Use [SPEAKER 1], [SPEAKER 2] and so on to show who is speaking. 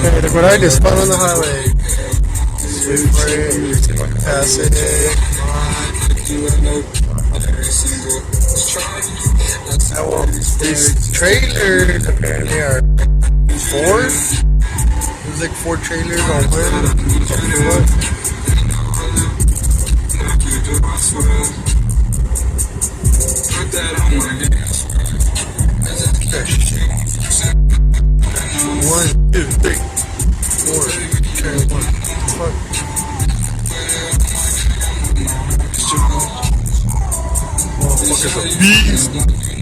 [SPEAKER 1] Hey, look what I just spun on the highway. Sweet break, pass it. These trailers apparently are four. There's like four trailers on one. One, two, three, four. Turn one. Fuck. Motherfucker's a beast.